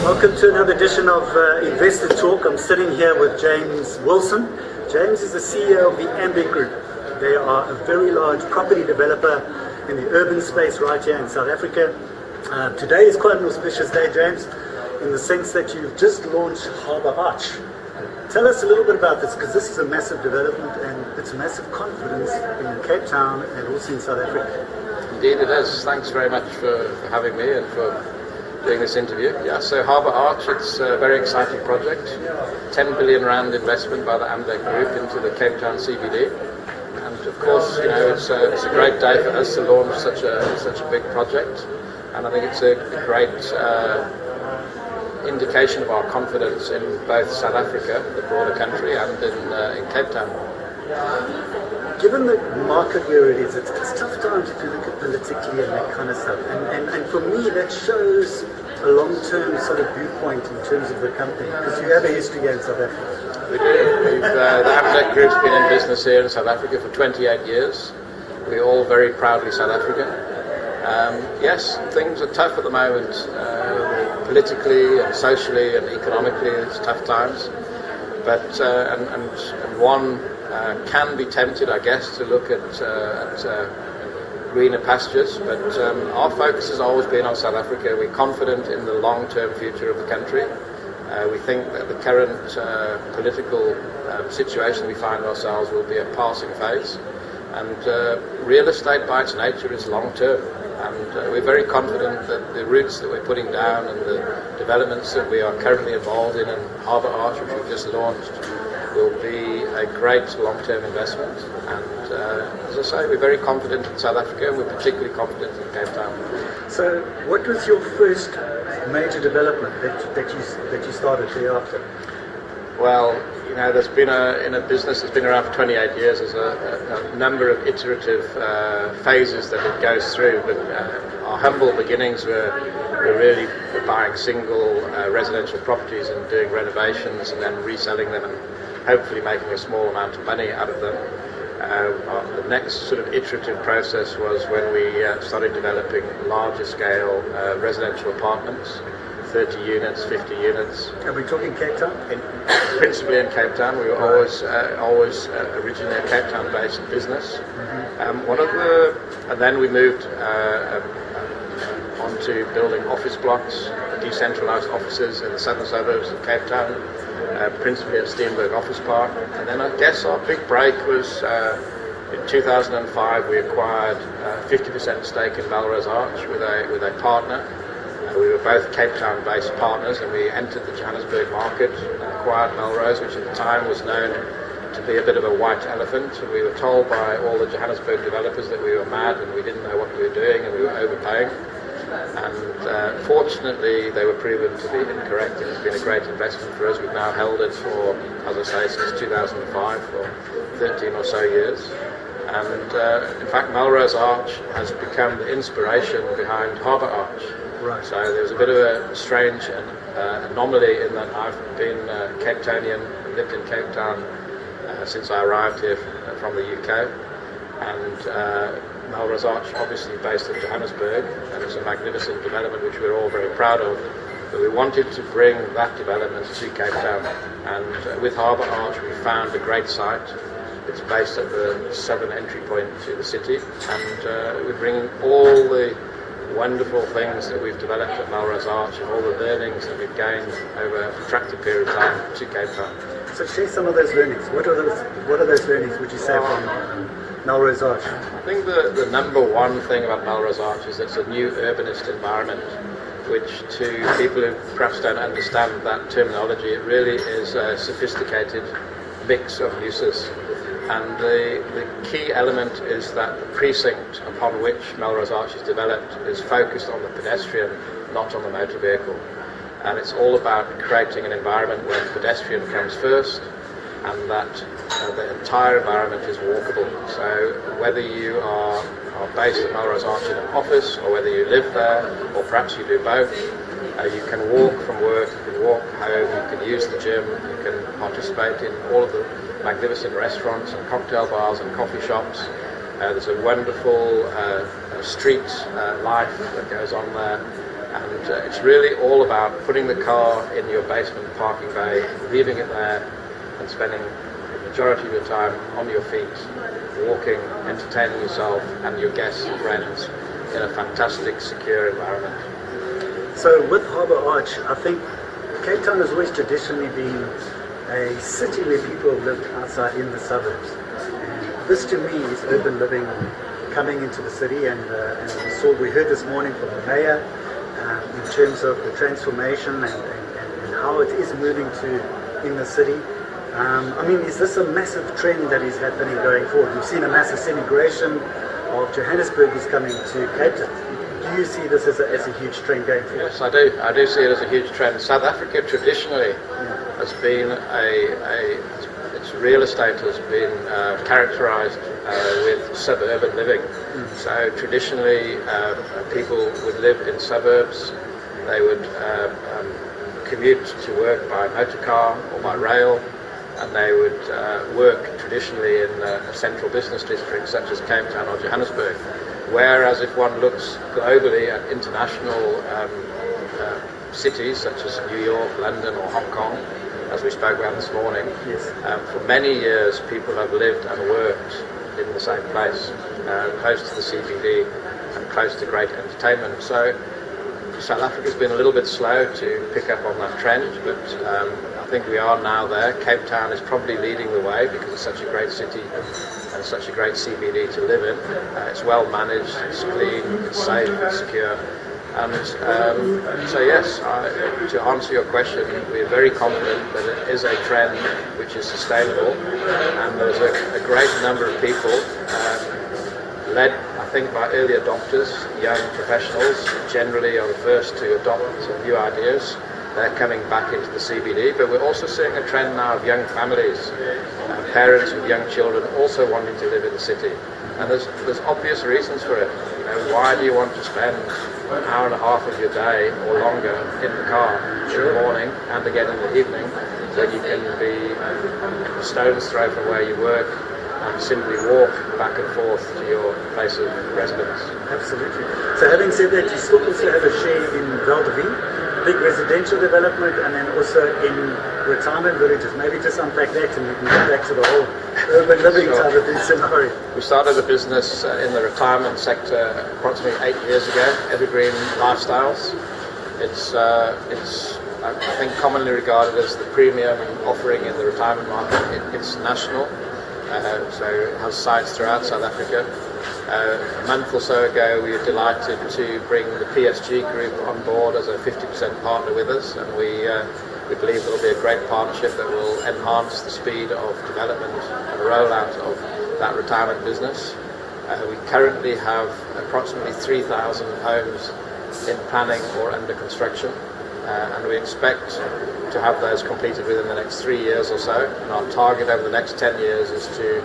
Welcome to another edition of Investor Talk. I'm sitting here with James Wilson. James is the CEO of the Ambit Group. They are a very large property developer in the urban space right here in South Africa. Today is quite an auspicious day, James, in the sense that you've just launched Harbour Arch. Tell us a little bit about this, because this is a massive development and it's massive confidence in Cape Town and also in South Africa. Indeed it is. Thanks very much for having me and for doing this interview. Yeah, so Harbour Arch, it's a very exciting project. 10 billion rand investment by the Ambit Group into the Cape Town CBD. And of course, you know, it's a great day for us to launch such a big project. And I think it's a great indication of our confidence in both South Africa, the broader country, and in Cape Town. Given the market where it is, it's tough times if you look at politically and that kind of stuff. And for me, that shows a long-term sort of viewpoint in terms of the company, because you have a history here in South Africa. We do. The Ambit Group's been in business here in South Africa for 28 years. We're all very proudly South African. Yes, things are tough at the moment. Politically and socially and economically, it's tough times. But and one can be tempted, I guess, to look at greener pastures. But our focus has always been on South Africa. We're confident in the long-term future of the country. We think that the current political situation we find ourselves will be a passing phase. And real estate by its nature is long-term. And we're very confident that the routes that we're putting down and the developments that we are currently involved in Harbour Arch, which we've just launched, will be a great long-term investment. And as I say, we're very confident in South Africa, and we're particularly confident in Cape Town. So what was your first major development that you started thereafter? Well, you know, there's been in a business that's been around for 28 years, there's a number of iterative phases that it goes through. But our humble beginnings were really buying single residential properties and doing renovations and then reselling them and hopefully making a small amount of money out of them. The next sort of iterative process was when we started developing larger scale residential apartments. 30 units, 50 units. Are we talking Cape Town? Principally in Cape Town. We were always originally a Cape Town-based business. And then we moved onto building office blocks, decentralised offices in the southern suburbs of Cape Town, principally at Steenberg Office Park. And then I guess our big break was in 2005. We acquired a 50% stake in Melrose Arch with a partner. We were both Cape Town-based partners, and we entered the Johannesburg market and acquired Melrose, which at the time was known to be a bit of a white elephant. And we were told by all the Johannesburg developers that we were mad and we didn't know what we were doing and we were overpaying. And fortunately, they were proven to be incorrect, and it's been a great investment for us. We've now held it for, as I say, since 2005, for 13 or so years. And in fact, Melrose Arch has become the inspiration behind Harbour Arch. Right. So there's a bit of a strange anomaly in that I've been Cape Townian, lived in Cape Town since I arrived here from the UK, and Melrose Arch obviously based in Johannesburg, and it's a magnificent development which we're all very proud of. But we wanted to bring that development to Cape Town, and with Harbour Arch we found a great site. It's based at the southern entry point to the city, and we're bringing all the wonderful things that we've developed at Melrose Arch and all the learnings that we've gained over a protracted period of time to Cape Town. So share some of those learnings. What are those learnings, would you say, from Melrose Arch? I think the number one thing about Melrose Arch is it's a new urbanist environment, which to people who perhaps don't understand that terminology, it really is a sophisticated mix of uses. And the key element is that the precinct upon which Melrose Arch is developed is focused on the pedestrian, not on the motor vehicle. And it's all about creating an environment where the pedestrian comes first, and that the entire environment is walkable. So whether you are based at Melrose Arch in an office, or whether you live there, or perhaps you do both, you can walk from work, you can walk home, you can use the gym, you can participate in all of the magnificent restaurants and cocktail bars and coffee shops. There's a wonderful street life that goes on there. And it's really all about putting the car in your basement parking bay, leaving it there, and spending the majority of your time on your feet, walking, entertaining yourself and your guests and friends in a fantastic, secure environment. So with Harbour Arch, I think Cape Town has always traditionally been a city where people have lived outside in the suburbs. And this to me is urban living coming into the city, and we heard this morning from the mayor in terms of the transformation and how it is moving to in the city. I mean, is this a massive trend that is happening going forward? We've seen a massive immigration of Johannesburg is coming to Cape Town. Do you see this as a huge trend going forward? Yes, I do. I do see it as a huge trend. South Africa traditionally has been its real estate has been characterised with suburban living. So traditionally, people would live in suburbs. They would commute to work by motor car or by rail, and they would work traditionally in a central business district such as Cape Town or Johannesburg. Whereas if one looks globally at international cities such as New York, London or Hong Kong, as we spoke about this morning, for many years people have lived and worked in the same place, close to the CBD and close to great entertainment. So South Africa's been a little bit slow to pick up on that trend, but I think we are now there. Cape Town is probably leading the way because it's such a great city and such a great CBD to live in. It's well managed, it's clean, it's safe, it's secure. And so yes, to answer your question, we're very confident that it is a trend which is sustainable, and there's a great number of people led, I think, by early adopters, young professionals, generally are the first to adopt new ideas. They're coming back into the CBD, but we're also seeing a trend now of young families, parents with young children also wanting to live in the city. And there's obvious reasons for it. You know, why do you want to spend an hour and a half of your day or longer in the car in the morning and again in the evening, when you can be a stone's throw from where you work and simply walk back and forth to your place of residence? Absolutely. So having said that, you still also have a share in Val de Vie, big residential development, and then also in retirement villages. Maybe just unpack that and we can get back to the whole urban living type of scenario. We started a business in the retirement sector approximately 8 years ago, Evergreen Lifestyles. It's I think commonly regarded as the premium offering in the retirement market. It's national, so it has sites throughout South Africa. A month or so ago, we were delighted to bring the PSG Group on board as a 50% partner with us, and we believe there will be a great partnership that will enhance the speed of development and rollout of that retirement business. We currently have approximately 3,000 homes in planning or under construction, and we expect to have those completed within the next 3 years or so. And our target over the next 10 years is to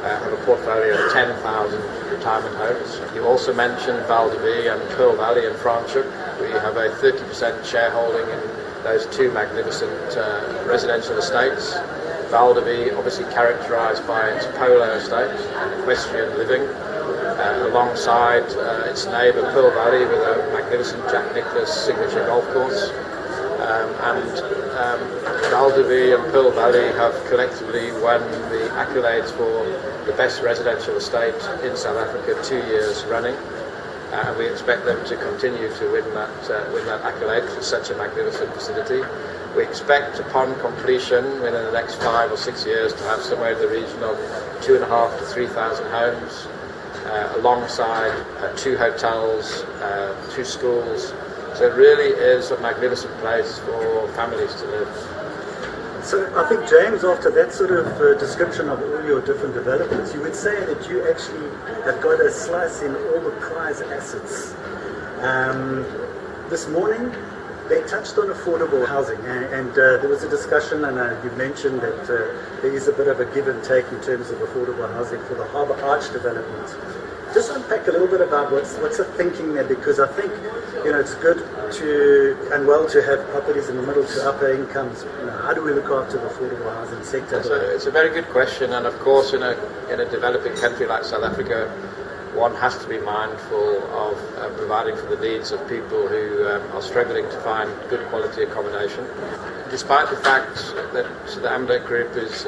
have a portfolio of 10,000 retirement homes. You also mentioned Val de Vie and Pearl Valley in Franschhoek. We have a 30% shareholding in those two magnificent residential estates. Val de Vie obviously characterised by its polo estate and equestrian living, alongside its neighbour Pearl Valley with a magnificent Jack Nicklaus signature golf course. Val de Vie and Pearl Valley have collectively won the accolades for the best residential estate in South Africa 2 years running, and we expect them to continue to win that accolade for such a magnificent facility. We expect upon completion within the next 5 or 6 years to have somewhere in the region of 2,500 to 3,000 homes, alongside 2 hotels, 2 schools. So it really is a magnificent place for families to live. So I think, James, after that sort of description of all your different developments, you would say that you actually have got a slice in all the prize assets. This morning, they touched on affordable housing, and there was a discussion, and you mentioned that there is a bit of a give and take in terms of affordable housing for the Harbour Arch development. Just unpack a little bit about what's the thinking there, because I think it's good to have properties in the middle to upper incomes. How do we look after the affordable housing sector? It's a very good question, and of course in a developing country like South Africa, one has to be mindful of providing for the needs of people who are struggling to find good quality accommodation. Despite the fact that the Amdec Group is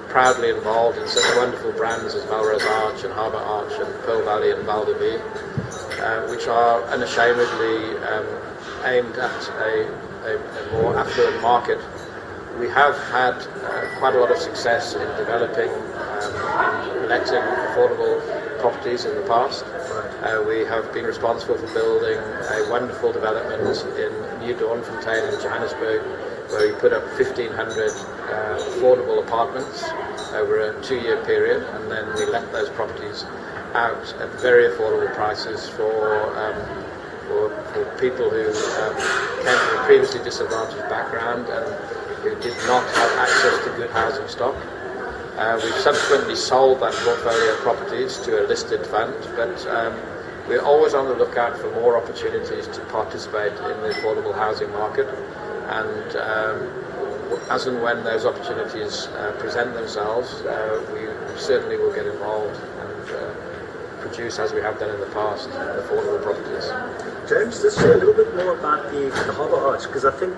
proudly involved in such wonderful brands as Melrose Arch and Harbour Arch and Pearl Valley and Val de Vie, which are unashamedly aimed at a more affluent market, we have had quite a lot of success in developing and letting affordable properties in the past. We have been responsible for building a wonderful development in New Dawnfontein in Johannesburg, where we put up 1,500 affordable apartments over a 2-year period, and then we let those properties out at very affordable prices for people who came from a previously disadvantaged background and who did not have access to good housing stock. We've subsequently sold that portfolio of properties to a listed fund, but we're always on the lookout for more opportunities to participate in the affordable housing market, and as and when those opportunities present themselves, we certainly will get involved and produce, as we have done in the past, affordable properties. James, just share a little bit more about the Harbour Arch, because I think,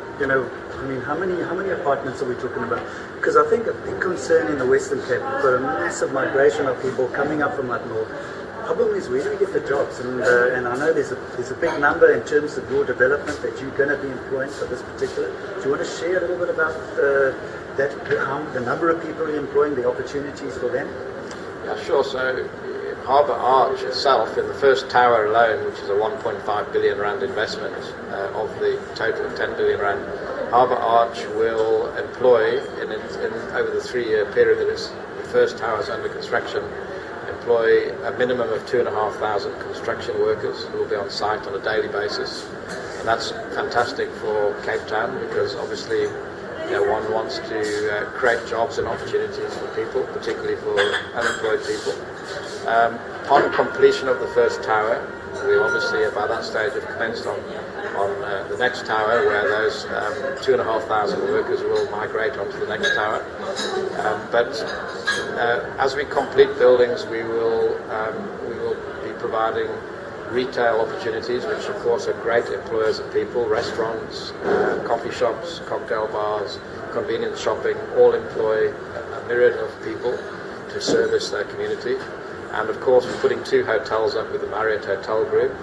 how many apartments are we talking about? Because I think a big concern in the Western Cape, we've got a massive migration of people coming up from up north. Problem is, where do we get the jobs? And I know there's a big number in terms of your development that you're going to be employing for this particular. Do you want to share a little bit about the number of people you're employing, the opportunities for them? Yeah, sure. So Harbour Arch itself, in the first tower alone, which is a 1.5 billion rand investment of the total of 10 billion rand, Harbour Arch will employ, over the 3-year period that the first tower is under construction, employ a minimum of 2,500 construction workers who will be on site on a daily basis. And that's fantastic for Cape Town, because obviously one wants to create jobs and opportunities for people, particularly for unemployed people. Upon completion of the first tower, we obviously by that stage have commenced on the next tower, where those 2,500 workers will migrate onto the next tower. But as we complete buildings, we will be providing retail opportunities, which of course are great employers of people. Restaurants, coffee shops, cocktail bars, convenience shopping all employ a myriad of people to service their community. And of course we're putting 2 hotels up with the Marriott Hotel Group,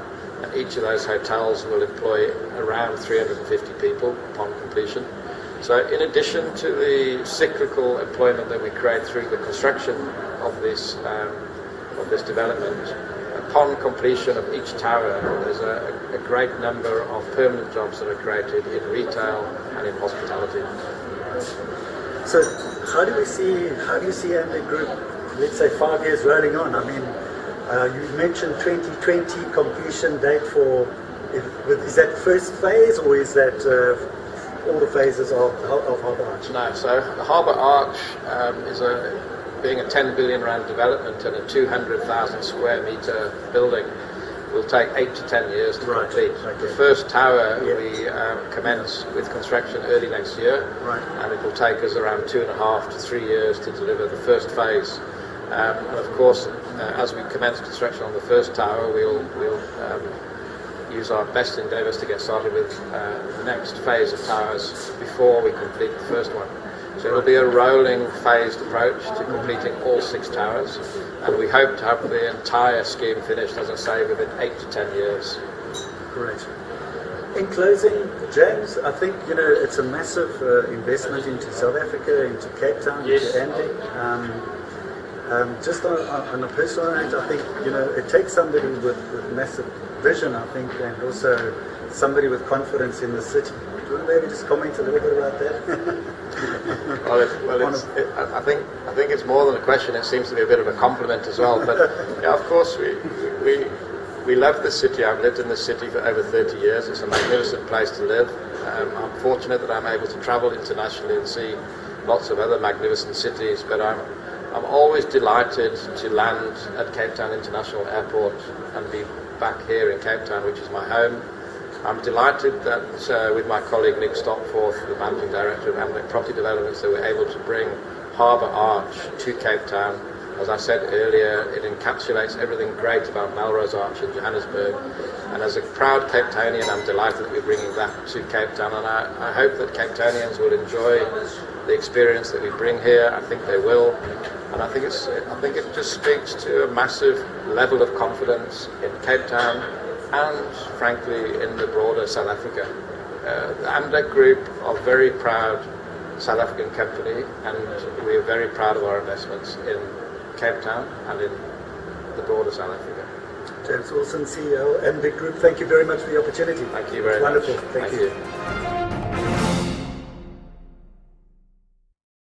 and each of those hotels will employ around 350 people upon completion. So in addition to the cyclical employment that we create through the construction of this development, upon completion of each tower, there's a great number of permanent jobs that are created in retail and in hospitality. So how do you see Amdec Group, let's say 5 years rolling on? I mean, you mentioned 2020 completion date for, is that first phase, or is that all the phases of Harbour Arch? No, so the Harbour Arch being a 10 billion rand development and a 200,000 square metre building, will take 8 to 10 years to complete. Okay. The first tower we commence with construction early next year, and it will take us around 2.5 to 3 years to deliver the first phase. And of course, as we commence construction on the first tower, we'll use our best endeavours to get started with the next phase of towers before we complete the first one. So it'll be a rolling phased approach to completing all 6 towers, and we hope to have the entire scheme finished, as I say, within 8 to 10 years. Great. In closing, James, I think it's a massive investment into South Africa, into Cape Town, into Amdec. Just on a personal note, I think it takes somebody with massive vision, I think, and also somebody with confidence in the city. Do you want to maybe just comment a little bit about that? I think it's more than a question. It seems to be a bit of a compliment as well. But of course, we love the city. I've lived in the city for over 30 years. It's a magnificent place to live. I'm fortunate that I'm able to travel internationally and see lots of other magnificent cities. But I'm always delighted to land at Cape Town International Airport and be back here in Cape Town, which is my home. I'm delighted that with my colleague Nick Stopforth, the Managing Director of Amdec Property Developments, that we're able to bring Harbour Arch to Cape Town As I said earlier, it encapsulates everything great about Melrose Arch in Johannesburg. And as a proud Cape Townian, I'm delighted that we're bringing that to Cape Town. And I hope that Cape Townians will enjoy the experience that we bring here. I think they will. And I think it just speaks to a massive level of confidence in Cape Town and, frankly, in the broader South Africa. The Amdek Group are very proud South African company, and we are very proud of our investments in Cape Town and in the broader South Africa. James Wilson, CEO, Amdek Group, thank you very much for the opportunity. Thank you very much. Wonderful. Thank you.